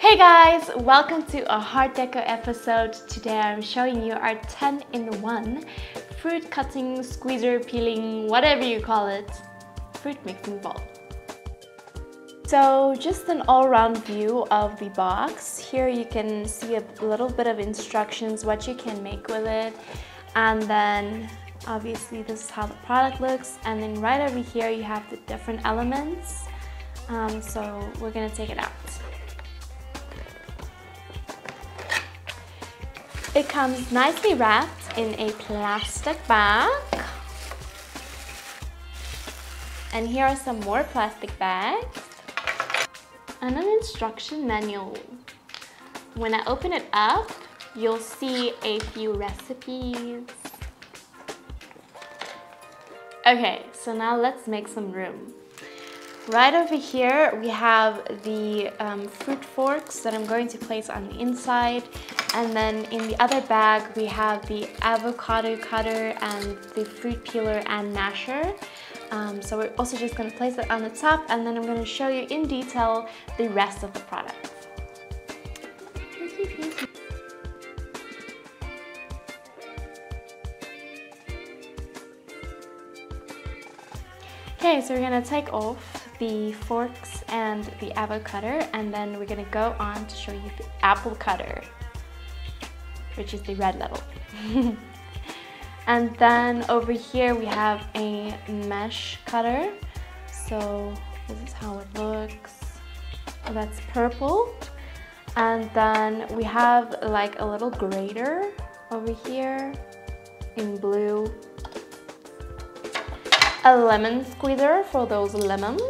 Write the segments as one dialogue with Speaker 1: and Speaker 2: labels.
Speaker 1: Hey guys, welcome to a Heart Deco episode. Today I'm showing you our 10-in-1 fruit cutting, squeezer, peeling, whatever you call it, fruit mixing bowl. So just an all-round view of the box. Here you can see a little bit of instructions, what you can make with it. And then obviously this is how the product looks. And then right over here you have the different elements. So we're gonna take it out. It comes nicely wrapped in a plastic bag. And here are some more plastic bags. And an instruction manual. When I open it up, you'll see a few recipes. Okay, so now let's make some room. Right over here, we have the fruit forks that I'm going to place on the inside. And then in the other bag, we have the avocado cutter and the fruit peeler and masher. So we're also just going to place it on the top, and then I'm going to show you in detail the rest of the product. Okay, so we're going to take off the forks and the avocado, and then we're going to go on to show you the apple cutter, which is the red level. And then over here we have a mesh cutter. So this is how it looks. Oh, that's purple. And then we have like a little grater over here in blue. A lemon squeezer for those lemons.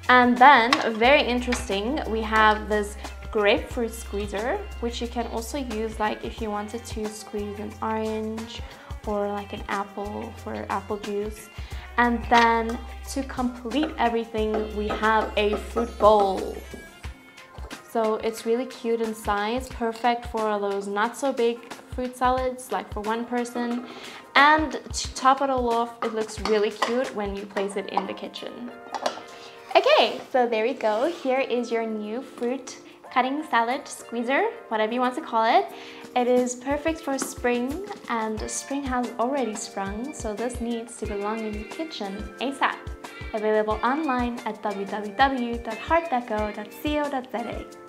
Speaker 1: And then, very interesting, we have this grapefruit squeezer, which you can also use like if you wanted to squeeze an orange or like an apple for apple juice. And then to complete everything, we have a fruit bowl. So it's really cute in size, perfect for those not so big fruit salads, like for one person. And to top it all off, it looks really cute when you place it in the kitchen. Okay, so there we go. Here is your new fruit cutting salad squeezer, whatever you want to call it. It is perfect for spring, and spring has already sprung, so this needs to belong in your kitchen ASAP. Available online at www.heartdeco.co.za.